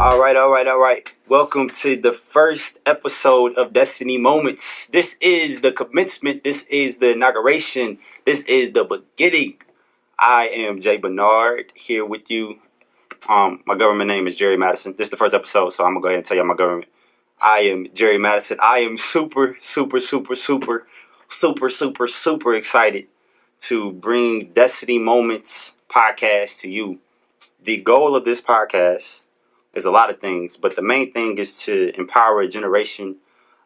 All right. Welcome to the first episode of Destiny Moments. This is the commencement. This is the inauguration. This is the beginning. I am Jay Bernard here with you. My government name is Jerry Madison. This is the first episode, so I'm going to go ahead and tell you my government. I am Jerry Madison. I am super excited to bring Destiny Moments podcast to you. The goal of this podcast is a lot of things, but the main thing is to empower a generation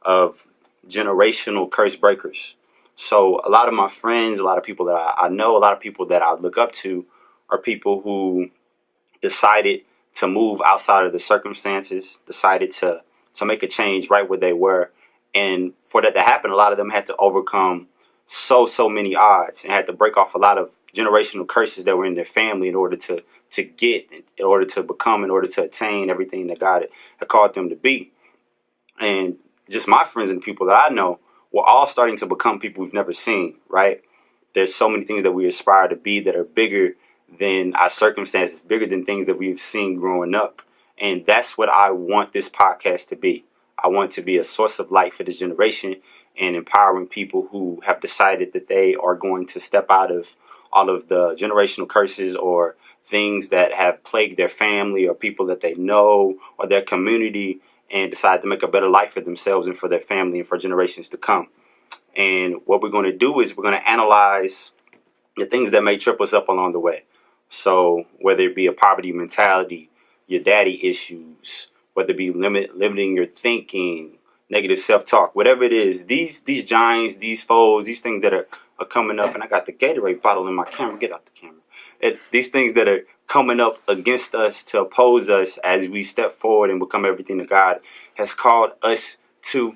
of generational curse breakers. So a lot of my friends, a lot of people that I know, a lot of people that I look up to are people who decided to move outside of the circumstances, decided to make a change right where they were. And for that to happen, a lot of them had to overcome so many odds and had to break off a lot of generational curses that were in their family in order to become, in order to attain everything that God had called them to be. And just my friends and people that I know were all starting to become people we've never seen, right? There's so many things that we aspire to be that are bigger than our circumstances, bigger than things that we've seen growing up. And that's what I want this podcast to be. I want to be a source of light for this generation and empowering people who have decided that they are going to step out of all of the generational curses or things that have plagued their family or people that they know or their community, and decide to make a better life for themselves and for their family and for generations to come. And what we're going to do is we're going to analyze the things that may trip us up along the way. So whether it be a poverty mentality, your daddy issues, whether it be limiting your thinking, negative self-talk, whatever it is, these giants, these foes, these things that are coming up, and I got the Gatorade bottle in my camera. Get out the camera. These things that are coming up against us to oppose us as we step forward and become everything that God has called us to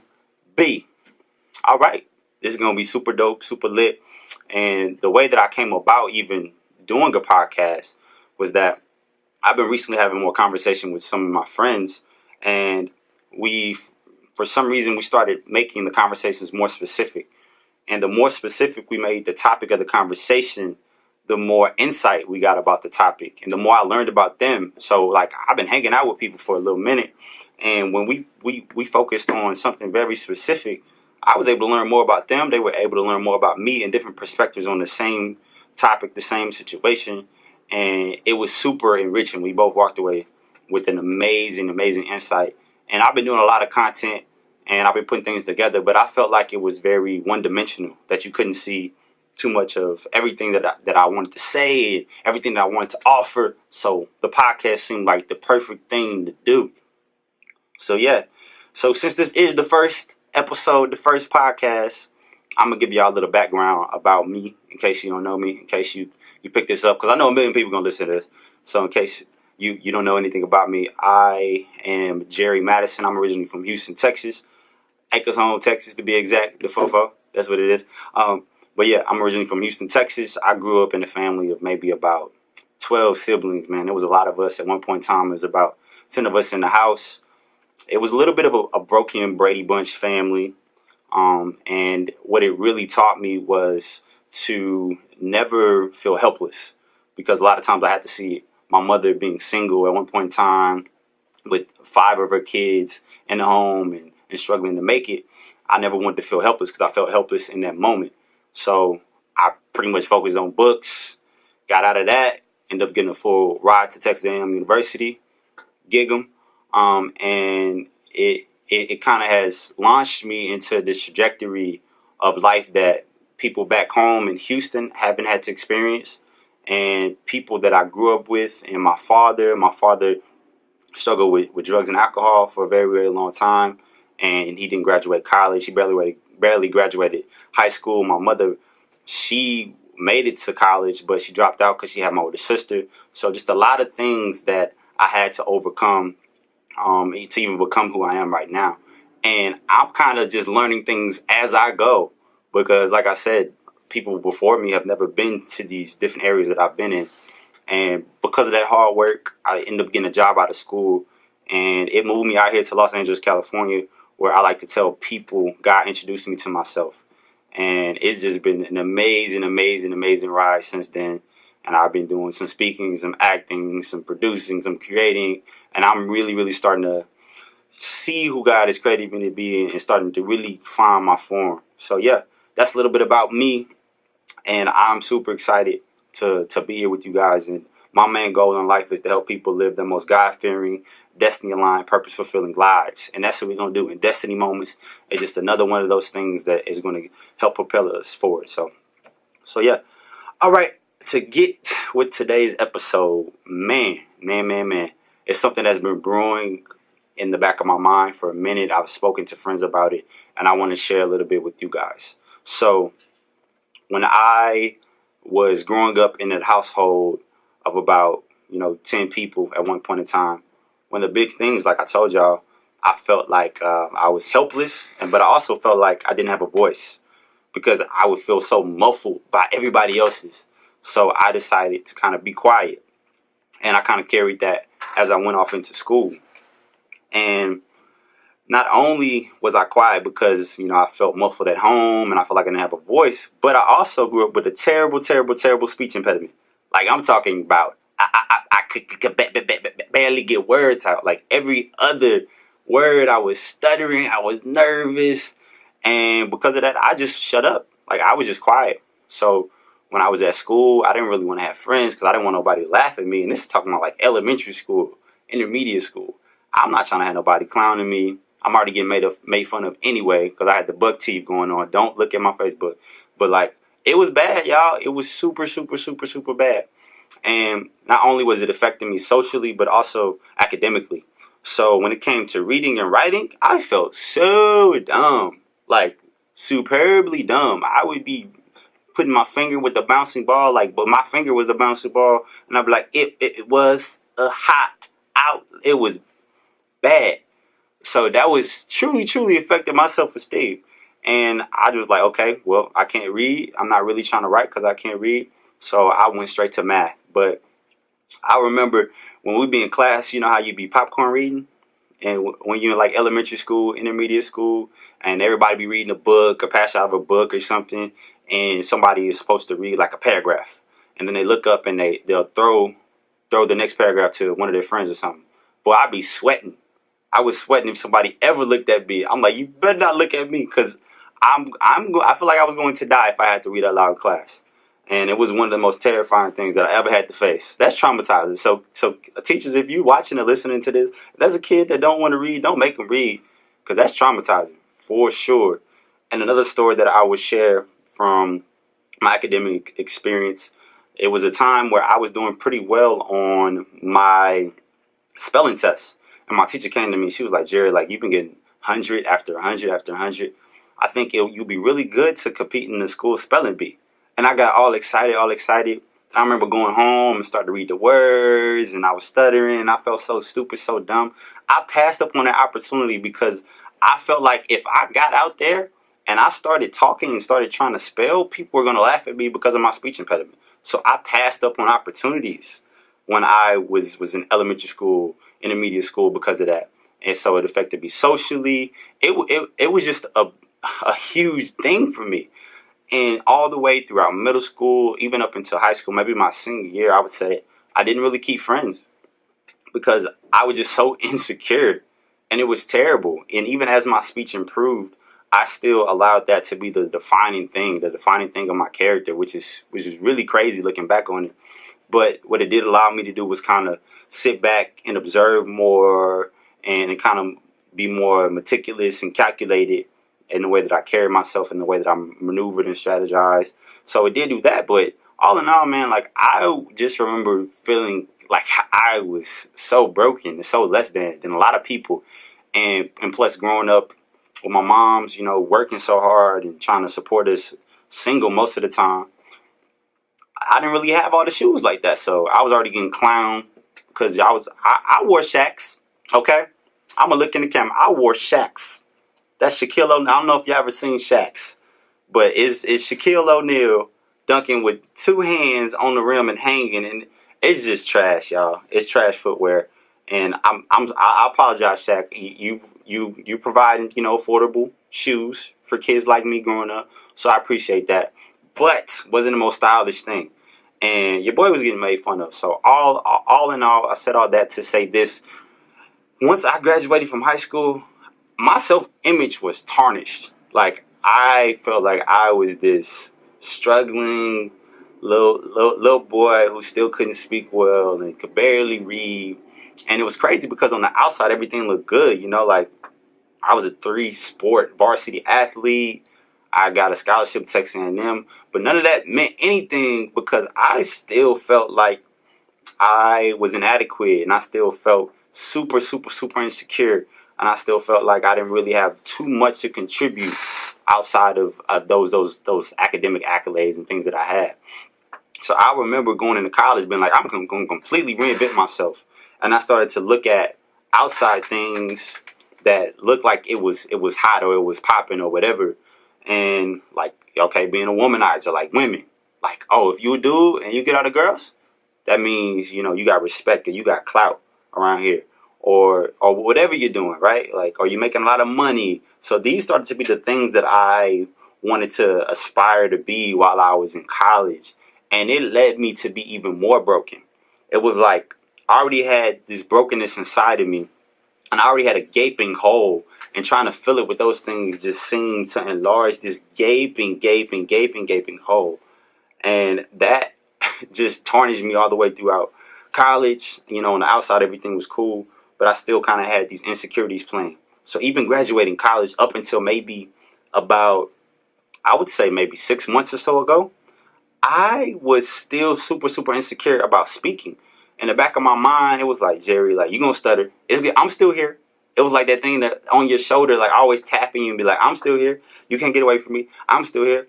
be. All right. This is going to be super dope, super lit. And the way that I came about even doing a podcast was that I've been recently having more conversation with some of my friends, and for some reason, we started making the conversations more specific. And the more specific we made the topic of the conversation, the more insight we got about the topic and the more I learned about them. So like I've been hanging out with people for a little minute, and when we focused on something very specific, I was able to learn more about them. They were able to learn more about me and different perspectives on the same topic, the same situation. And it was super enriching. We both walked away with an amazing insight. And I've been doing a lot of content and I've been putting things together, but I felt like it was very one-dimensional, that you couldn't see too much of everything that I wanted to say and everything that I wanted to offer. So the podcast seemed like the perfect thing to do. So yeah. So since this is the first episode, the first podcast, I'm going to give y'all a little background about me in case you don't know me, in case you pick this up, because I know a million people are going to listen to this. So in case you don't know anything about me, I am Jerry Madison. I'm originally from Houston, Texas. Acres Home, Texas, to be exact, the FOFO. That's what it is. But yeah, I'm originally from Houston, Texas. I grew up in a family of maybe about 12 siblings, man. There was a lot of us. At one point in time, there was about 10 of us in the house. It was a little bit of a broken Brady Bunch family. And what it really taught me was to never feel helpless, because a lot of times I had to see my mother being single at one point in time with 5 of her kids in the home and struggling to make it. I never wanted to feel helpless because I felt helpless in that moment. So I pretty much focused on books, got out of that, ended up getting a full ride to Texas A&M University, gig 'em, and it kind of has launched me into this trajectory of life that people back home in Houston haven't had to experience, and people that I grew up with, and my father struggled with drugs and alcohol for a very long time, and he didn't graduate college. He barely graduated high school. My mother, she made it to college, but she dropped out because she had my older sister. So just a lot of things that I had to overcome to even become who I am right now. And I'm kind of just learning things as I go, because like I said, people before me have never been to these different areas that I've been in. And because of that hard work, I ended up getting a job out of school, and it moved me out here to Los Angeles, California, where I like to tell people God introduced me to myself. And it's just been an amazing ride since then. and I've been doing some speaking, some acting, some producing, some creating, and I'm really, really starting to see who God has created me to be and starting to really find my form. So yeah, that's a little bit about me, and I'm super excited to be here with you guys. And my main goal in life is to help people live the most God-fearing, destiny-aligned, purpose-fulfilling lives. And that's what we're going to do. And Destiny Moments is just another one of those things that is going to help propel us forward. So yeah. All right. To get with today's episode, man. It's something that's been brewing in the back of my mind for a minute. I've spoken to friends about it, and I want to share a little bit with you guys. So when I was growing up in a household of about 10 people at one point in time, one of the big things, like I told y'all, I felt like I was helpless, but I also felt like I didn't have a voice because I would feel so muffled by everybody else's. So I decided to kind of be quiet, and I kind of carried that as I went off into school. And not only was I quiet because, I felt muffled at home and I felt like I didn't have a voice, but I also grew up with a terrible, terrible, terrible speech impediment. Like, I'm talking about, I could barely get words out. Like, every other word I was stuttering, I was nervous. And because of that, I just shut up. Like, I was just quiet. So when I was at school, I didn't really want to have friends because I didn't want nobody to laugh at me. And this is talking about like elementary school, intermediate school. I'm not trying to have nobody clowning me. I'm already getting made fun of anyway because I had the buck teeth going on. Don't look at my Facebook. But like, it was bad, y'all. It was super, super, super, super bad. And not only was it affecting me socially, but also academically. So when it came to reading and writing, I felt so dumb. Like, superbly dumb. I would be putting my finger with the bouncing ball, but my finger was the bouncing ball. And I'd be like, it was a hot out. It was bad. So that was truly, truly affected my self-esteem. And I was like, okay, well, I can't read. I'm not really trying to write because I can't read. So I went straight to math. But I remember when we be in class, you know how you be popcorn reading? And when you're in like elementary school, intermediate school, and everybody be reading a book or pass out of a book or something, and somebody is supposed to read like a paragraph. And then they look up and they'll throw the next paragraph to one of their friends or something. Boy, I'd be sweating. I was sweating if somebody ever looked at me. I'm like, you better not look at me because I feel like I was going to die if I had to read out loud in class. And it was one of the most terrifying things that I ever had to face. That's traumatizing. So teachers, if you watching and listening to this, if there's a kid that don't want to read, don't make them read because that's traumatizing for sure. And another story that I would share from my academic experience, it was a time where I was doing pretty well on my spelling test. And my teacher came to me. She was like, Jerry, like, you've been getting 100 after 100 after 100. I think you'll be really good to compete in the school spelling bee. And I got all excited. I remember going home and started to read the words, and I was stuttering, and I felt so stupid, so dumb. I passed up on that opportunity because I felt like if I got out there and I started talking and started trying to spell, people were going to laugh at me because of my speech impediment. So I passed up on opportunities when I was in elementary school, intermediate school because of that. And so it affected me socially. It was just a huge thing for me. And all the way throughout middle school, even up until high school, maybe my senior year, I would say I didn't really keep friends because I was just so insecure, and it was terrible. And even as my speech improved, I still allowed that to be the defining thing of my character, which is really crazy looking back on it. But what it did allow me to do was kind of sit back and observe more and kind of be more meticulous and calculated in the way that I carry myself, in the way that I'm maneuvered and strategized. So it did do that. But all in all, man, like, I just remember feeling like I was so broken and so less than a lot of people. And plus growing up with my mom's, working so hard and trying to support us single most of the time, I didn't really have all the shoes like that. So I was already getting clowned because I wore Shaqs. Okay? I'm going to look in the camera. I wore Shaqs. That's Shaquille O'Neal. I don't know if you ever seen Shaqs, but it's Shaquille O'Neal dunking with two hands on the rim and hanging, and it's just trash, y'all. It's trash footwear, and I apologize, Shaq. You providing affordable shoes for kids like me growing up, so I appreciate that. But wasn't the most stylish thing, and your boy was getting made fun of. So all in all, I said all that to say this: once I graduated from high school, my self-image was tarnished. Like, I felt like I was this struggling little boy who still couldn't speak well and could barely read. And it was crazy because on the outside everything looked good, you know, like I was a 3-sport varsity athlete. I got a scholarship to Texas A&M, but none of that meant anything because I still felt like I was inadequate, and I still felt super insecure, and I still felt like I didn't really have too much to contribute outside of those academic accolades and things that I had. So I remember going into college being like, I'm going to completely reinvent myself, and I started to look at outside things that looked like it was hot or it was popping or whatever, and like, okay, being a womanizer, like women, like, oh, if you a dude and you get all the girls, that means, you know, you got respect or you got clout around here, or whatever you're doing, right? Like, are you making a lot of money? So these started to be the things that I wanted to aspire to be while I was in college, and it led me to be even more broken. It was like I already had this brokenness inside of me, and I already had a gaping hole, and trying to fill it with those things just seemed to enlarge this gaping hole. And that just tarnished me all the way throughout college. You know, on the outside, everything was cool, but I still kind of had these insecurities playing. So even graduating college up until maybe about, I would say maybe 6 months or so ago, I was still super insecure about speaking. In the back of my mind, it was like, Jerry, like, you gonna stutter. It's good. I'm still here. It was like that thing that on your shoulder, like always tapping you and be like, I'm still here. You can't get away from me. I'm still here.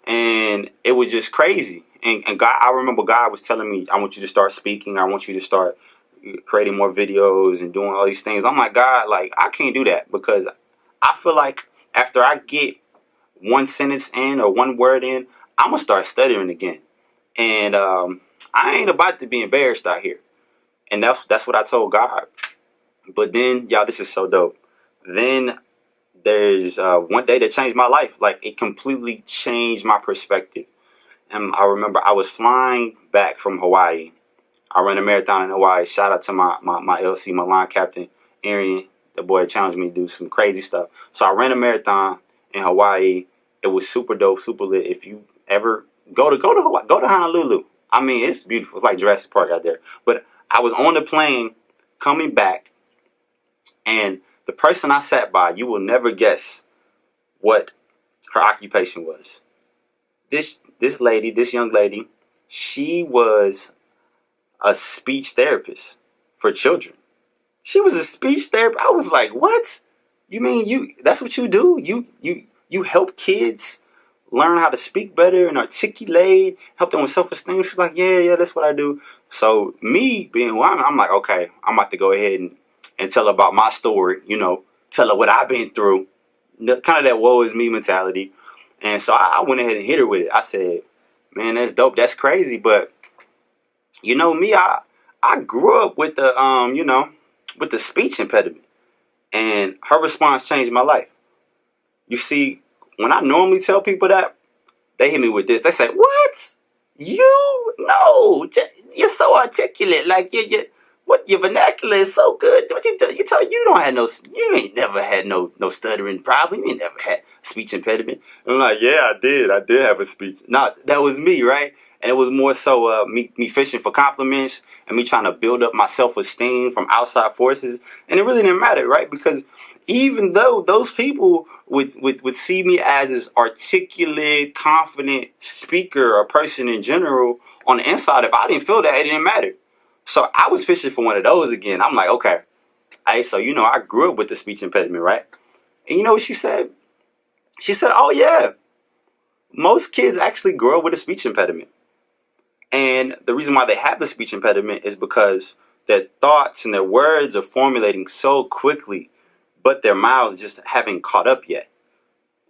And it was just crazy. And God, I remember God was telling me, I want you to start speaking. I want you to start creating more videos and doing all these things. I'm like, God, like, I can't do that because I feel like after I get one sentence in or one word in, I'm going to start stuttering again. And I ain't about to be embarrassed out here. And that's what I told God. But then, y'all, this is so dope. Then there's one day that changed my life. Like, it completely changed my perspective. And I remember I was flying back from Hawaii. I ran a marathon in Hawaii. Shout out to my LC, my line captain, Arian. The boy challenged me to do some crazy stuff. So I ran a marathon in Hawaii. It was super dope, super lit. If you ever go to Hawaii, go to Honolulu. I mean, it's beautiful. It's like Jurassic Park out there. But I was on the plane coming back, and the person I sat by, you will never guess what her occupation was. This young lady, she was a speech therapist for children. She was a speech therapist. I was like, what? You mean that's what you do? You help kids learn how to speak better and articulate, help them with self-esteem? She's like, yeah, that's what I do. So me being who I'm like, okay, I'm about to go ahead and tell her about my story, you know, tell her what I've been through. Kind of that woe is me mentality. And so I went ahead and hit her with it. I said, man, that's dope. That's crazy. But you know me, I grew up with with the speech impediment. And her response changed my life. You see, when I normally tell people that, they hit me with this. They say, what? You? No. You're so articulate. Like, your vernacular is so good. What you don't have you ain't never had no stuttering problem. You ain't never had speech impediment. And I'm like, yeah, I did have a speech. No, that was me, right? And it was more so me fishing for compliments and me trying to build up my self-esteem from outside forces. And it really didn't matter, right? Because even though those people would see me as this articulate, confident speaker or person in general, on the inside, if I didn't feel that, it didn't matter. So I was fishing for one of those again. I'm like, okay. So, I grew up with the speech impediment, right? And you know what she said? She said, oh, yeah. Most kids actually grow up with a speech impediment. And the reason why they have the speech impediment is because their thoughts and their words are formulating so quickly, but their mouths just haven't caught up yet.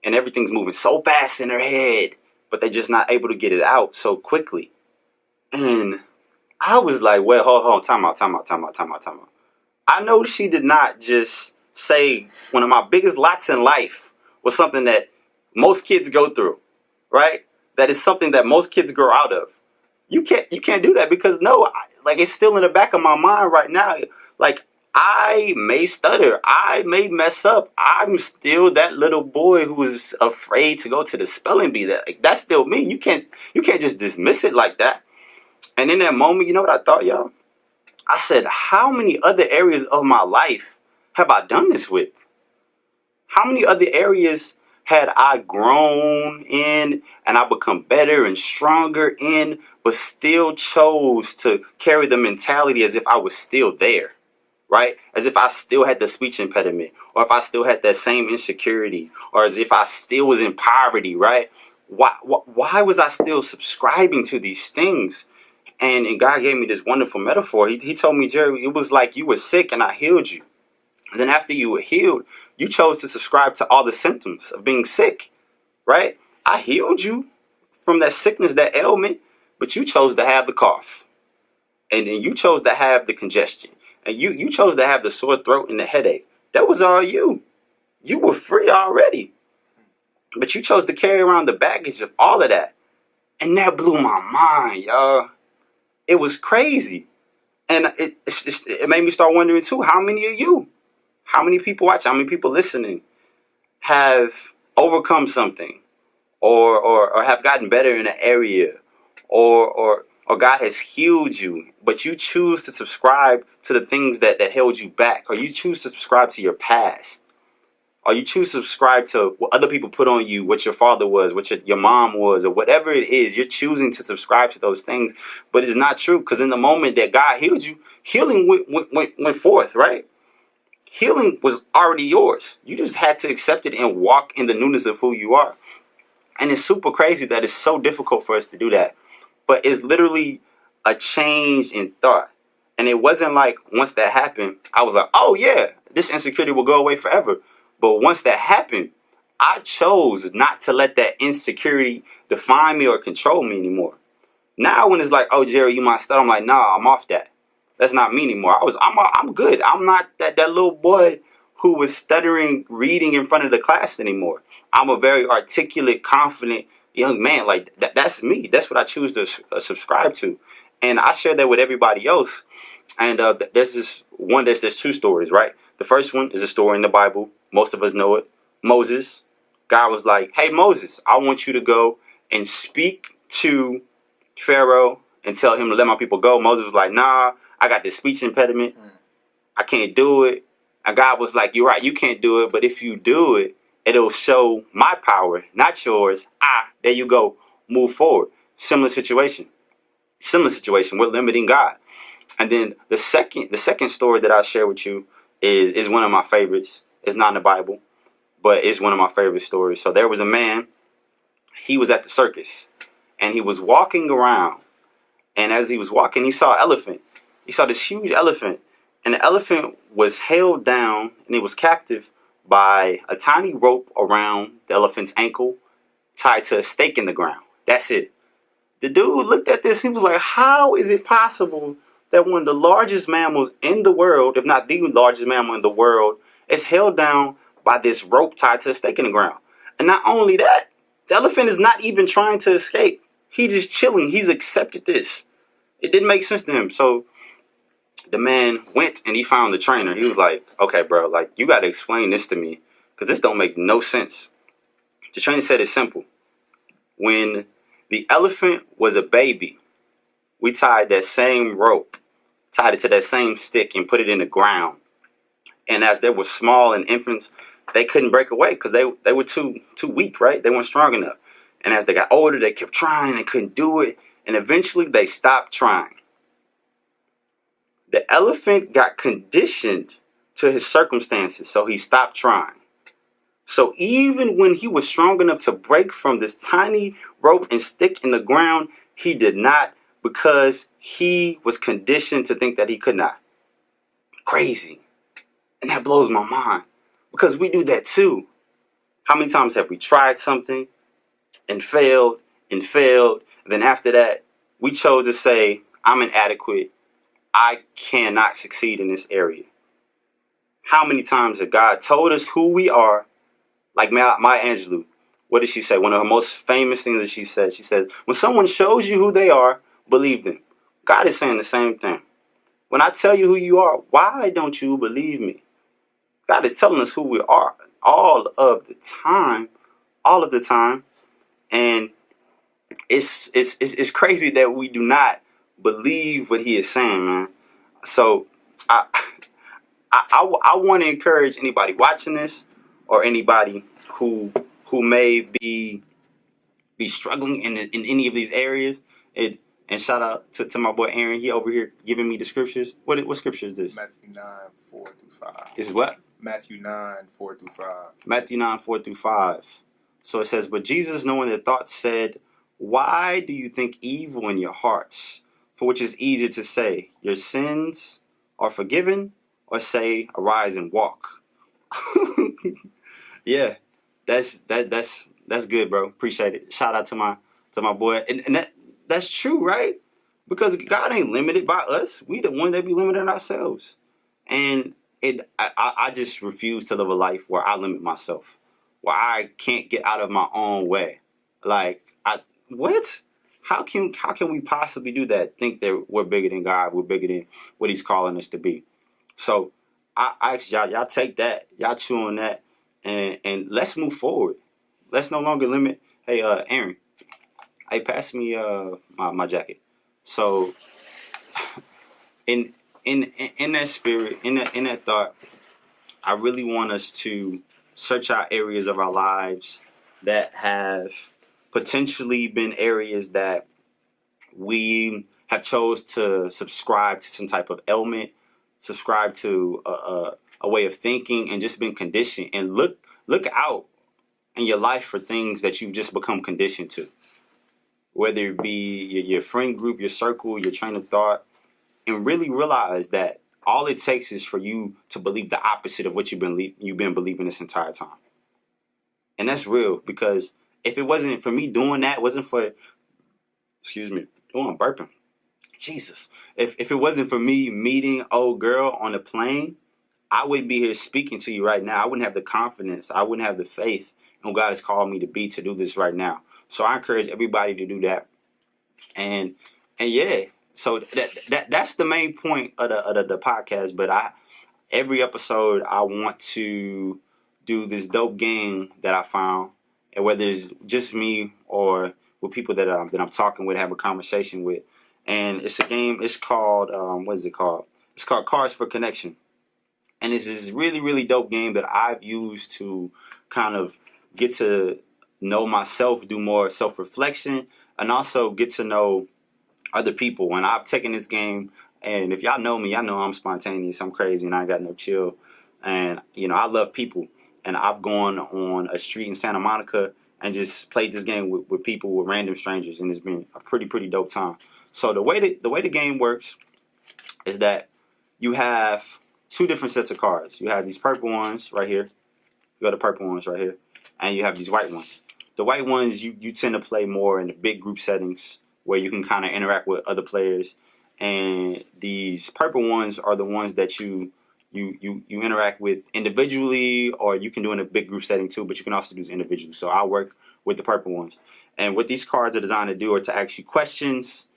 And everything's moving so fast in their head, but they're just not able to get it out so quickly. And I was like, well, hold on, time out. I know she did not just say one of my biggest lots in life was something that most kids go through, right? That is something that most kids grow out of. you can't do that because no, like it's still in the back of my mind right now. Like I may stutter, I may mess up. I'm still that little boy who is afraid to go to the spelling bee. That's still me. You can't just dismiss it like that. And in that moment, you know what I thought, y'all? I said, how many other areas of my life have I done this with? How many other areas had I grown in and I become better and stronger in, but still chose to carry the mentality as if I was still there, right? As if I still had the speech impediment, or if I still had that same insecurity, or as if I still was in poverty, right? Why was I still subscribing to these things? And God gave me this wonderful metaphor. He told me, Jerry, it was like you were sick and I healed you. And then after you were healed, you chose to subscribe to all the symptoms of being sick, right? I healed you from that sickness, that ailment, but you chose to have the cough. And you chose to have the congestion. And you chose to have the sore throat and the headache. That was all you. You were free already. But you chose to carry around the baggage of all of that. And that blew my mind, y'all. It was crazy. And it made me start wondering, too, how many of you, how many people watching, how many people listening have overcome something or have gotten better in an area or God has healed you, but you choose to subscribe to the things that held you back, or you choose to subscribe to your past, or you choose to subscribe to what other people put on you, what your father was, what your mom was, or whatever it is. You're choosing to subscribe to those things, but it's not true, because in the moment that God healed you, healing went forth, right? Healing was already yours. You just had to accept it and walk in the newness of who you are. And it's super crazy that it's so difficult for us to do that. But it's literally a change in thought. And it wasn't like once that happened, I was like, oh yeah, this insecurity will go away forever. But once that happened, I chose not to let that insecurity define me or control me anymore. Now when it's like, oh Jerry, you might stutter, I'm like, nah, I'm off that. That's not me anymore. I'm good. I'm not that little boy who was stuttering reading in front of the class anymore. I'm a very articulate, confident young man. Like that's me. That's what I choose to subscribe to, and I share that with everybody else. And there's two stories, right? The first one is a story in the Bible. Most of us know it. Moses. God was like, hey Moses, I want you to go and speak to Pharaoh and tell him to let my people go. Moses was like, nah, I got this speech impediment. I can't do it. And God was like, you're right, you can't do it, but if you do it, it'll show my power, not yours. There you go. Move forward. Similar situation. We're limiting God. And then the second story that I'll share with you is one of my favorites. It's not in the Bible, but it's one of my favorite stories. So there was a man, he was at the circus, and he was walking around. And as he was walking, he saw an elephant. He saw this huge elephant. And the elephant was held down, and it was captive by a tiny rope around the elephant's ankle, tied to a stake in the ground. That's it. The dude looked at this. He was like, how is it possible that one of the largest mammals in the world, if not the largest mammal in the world, is held down by this rope tied to a stake in the ground? And not only that, the elephant is not even trying to escape. He's just chilling. He's accepted this. It didn't make sense to him. So the man went and he found the trainer. He was like, okay, bro, like you got to explain this to me because this don't make no sense. The trainer said it's simple. When the elephant was a baby, we tied that same rope, tied it to that same stick and put it in the ground. And as they were small and infants, they couldn't break away because they were too weak, right? They weren't strong enough. And as they got older, they kept trying and they couldn't do it. And eventually they stopped trying. The elephant got conditioned to his circumstances, so he stopped trying. So even when he was strong enough to break from this tiny rope and stick in the ground, he did not, because he was conditioned to think that he could not. Crazy. And that blows my mind because we do that too. How many times have we tried something and failed and failed? And then after that, we chose to say, I'm inadequate. I cannot succeed in this area. How many times have God told us who we are? Like Maya Angelou, what did she say? One of her most famous things that she said, when someone shows you who they are, believed him. God is saying the same thing. When I tell you who you are, why don't you believe me? God is telling us who we are all of the time, all of the time. And it's crazy that we do not believe what he is saying, man. So I I want to encourage anybody watching this or anybody who may be struggling in any of these areas. And shout out to my boy Aaron. He over here giving me the scriptures. What scripture is this? Matthew 9:4-5. This is what? Matthew 9:4-5. Matthew 9:4-5. So it says, but Jesus, knowing their thoughts, said, why do you think evil in your hearts? For which is easier to say, your sins are forgiven, or say, arise and walk. Yeah, that's good, bro. Appreciate it. Shout out to my boy. And that's true, right? Because God ain't limited by us. We the one that be limiting ourselves. And I just refuse to live a life where I limit myself, where I can't get out of my own way. Like, what? How can we possibly do that? Think that we're bigger than God, we're bigger than what He's calling us to be. So I ask y'all take that, y'all chew on that, and let's move forward. Let's no longer limit. Hey, Aaron, hey, pass me my jacket. So in that spirit, in that thought, I really want us to search out areas of our lives that have potentially been areas that we have chose to subscribe to some type of ailment, subscribe to a way of thinking, and just been conditioned. And look out in your life for things that you've just become conditioned to, whether it be your friend group, your circle, your train of thought, and really realize that all it takes is for you to believe the opposite of what you've been believing this entire time. And that's real, because if it wasn't for me doing that, wasn't for, excuse me, oh, I'm burping. Jesus. If it wasn't for me meeting old girl on a plane, I wouldn't be here speaking to you right now. I wouldn't have the confidence. I wouldn't have the faith in who God has called me to be to do this right now. So I encourage everybody to do that. And yeah, so that's the main point of the podcast. But every episode I want to do this dope game that I found, and whether it's just me or with people that I'm talking with, have a conversation with. And it's a game. It's called what is it called? It's called Cards for Connection. And it's this really, really dope game that I've used to kind of get to know myself, do more self-reflection, and also get to know other people. And I've taken this game, and if y'all know me, y'all know I'm spontaneous, I'm crazy, and I ain't got no chill. And, I love people. And I've gone on a street in Santa Monica and just played this game with people, with random strangers, and it's been a pretty dope time. So the way the game works is that you have two different sets of cards. You have these purple ones right here. You got the purple ones right here. And you have these white ones. The white ones you tend to play more in the big group settings where you can kind of interact with other players. And these purple ones are the ones that you interact with individually, or you can do in a big group setting too, but you can also do this individually. So I work with the purple ones. And what these cards are designed to do are to ask you questions,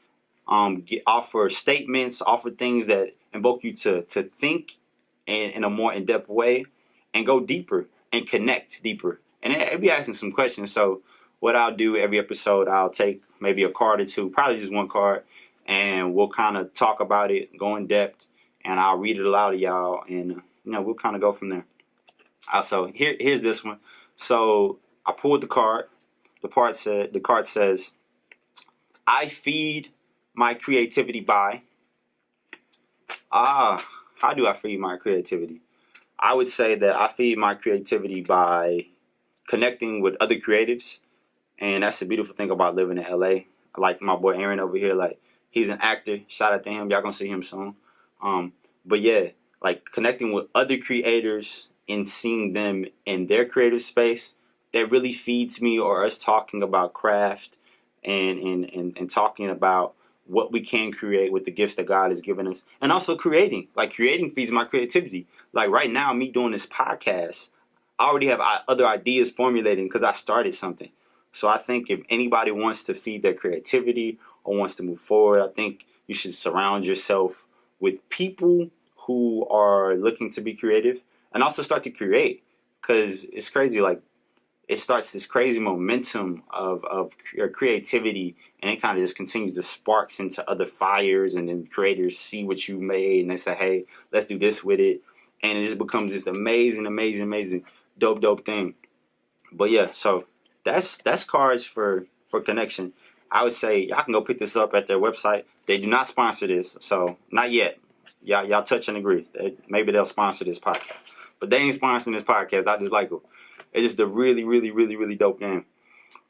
offer statements, offer things that invoke you to think in a more in-depth way, and go deeper and connect deeper. And I'll be asking some questions. So what I'll do every episode, I'll take maybe a card or two, probably just one card, and we'll kind of talk about it, go in depth, and I'll read it aloud to y'all, and we'll kind of go from there. So here's this one. So I pulled the card. The card says, I feed my creativity by. How do I feed my creativity? I would say that I feed my creativity by connecting with other creatives. And that's the beautiful thing about living in LA. Like my boy Aaron over here, like, he's an actor. Shout out to him. Y'all gonna see him soon. But yeah, like connecting with other creators and seeing them in their creative space, that really feeds me, or us talking about craft and talking about what we can create with the gifts that God has given us. And also creating. Like, creating feeds my creativity. Like right now, me doing this podcast, I already have other ideas formulating because I started something. So I think if anybody wants to feed their creativity or wants to move forward, I think you should surround yourself with people who are looking to be creative and also start to create, because it's crazy. Like, it starts this crazy momentum of creativity, and it kind of just continues to sparks into other fires, and then creators see what you made and they say, hey, let's do this with it, and it just becomes this amazing dope thing. But yeah, so that's cards for connection. I would say y'all can go pick this up at their website. They do not sponsor this, so not yet. Y'all touch and agree. Maybe they'll sponsor this podcast, but they ain't sponsoring this podcast. I just like them. It's just a really dope game.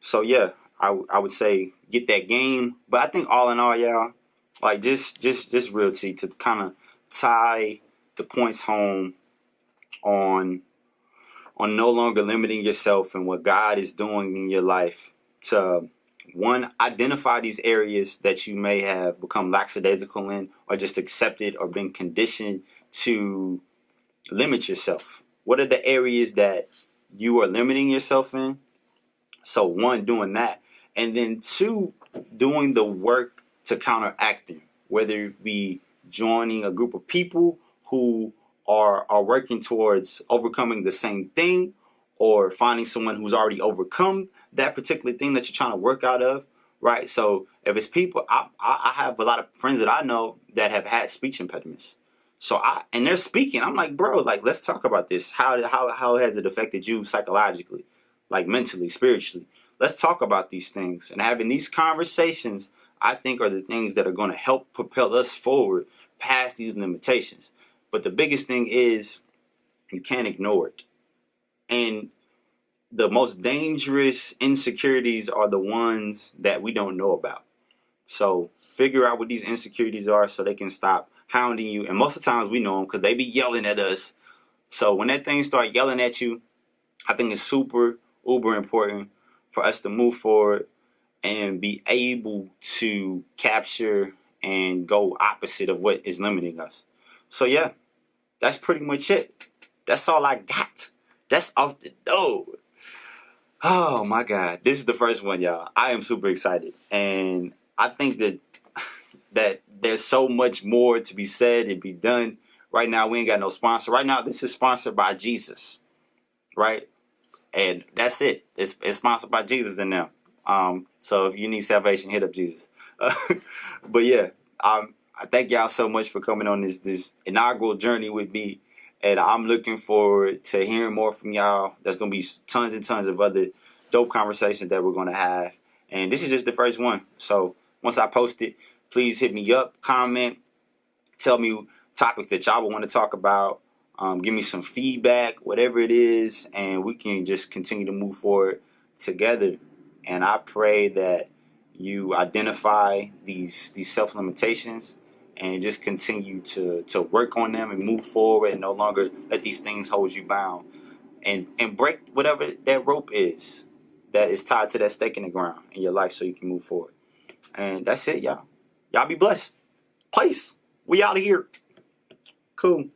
So yeah, I would say get that game. But I think all in all, y'all, like just realty to kind of tie the points home on no longer limiting yourself and what God is doing in your life. To one, identify these areas that you may have become lackadaisical in, or just accepted or been conditioned to limit yourself. What are the areas that you are limiting yourself in? So one, doing that. And then two, doing the work to counteract them, whether it be joining a group of people who are working towards overcoming the same thing, or finding someone who's already overcome that particular thing that you're trying to work out of, right? So if it's people, I have a lot of friends that I know that have had speech impediments. So and they're speaking. I'm like, bro, like, let's talk about this. How has it affected you psychologically, like mentally, spiritually? Let's talk about these things. And having these conversations, I think, are the things that are going to help propel us forward past these limitations. But the biggest thing is you can't ignore it. And the most dangerous insecurities are the ones that we don't know about. So figure out what these insecurities are so they can stop hounding you. And most of the times we know them because they be yelling at us. So when that thing start yelling at you, I think it's super, uber important for us to move forward and be able to capture and go opposite of what is limiting us. So yeah, that's pretty much it. That's all I got. That's off the door. Oh my God. This is the first one, y'all. I am super excited. And I think that there's so much more to be said and be done. Right now, we ain't got no sponsor. Right now, this is sponsored by Jesus. Right? And that's it. It's sponsored by Jesus and them. So if you need salvation, hit up Jesus. But yeah, I thank y'all so much for coming on this inaugural journey with me. And I'm looking forward to hearing more from y'all. There's going to be tons and tons of other dope conversations that we're going to have. And this is just the first one. So once I post it, please hit me up, comment, tell me topics that y'all would want to talk about. Give me some feedback, whatever it is, and we can just continue to move forward together. And I pray that you identify these self-limitations and just continue to work on them and move forward and no longer let these things hold you bound. And break whatever that rope is that is tied to that stake in the ground in your life so you can move forward. And that's it, y'all. Y'all be blessed. Peace. We out of here. Cool.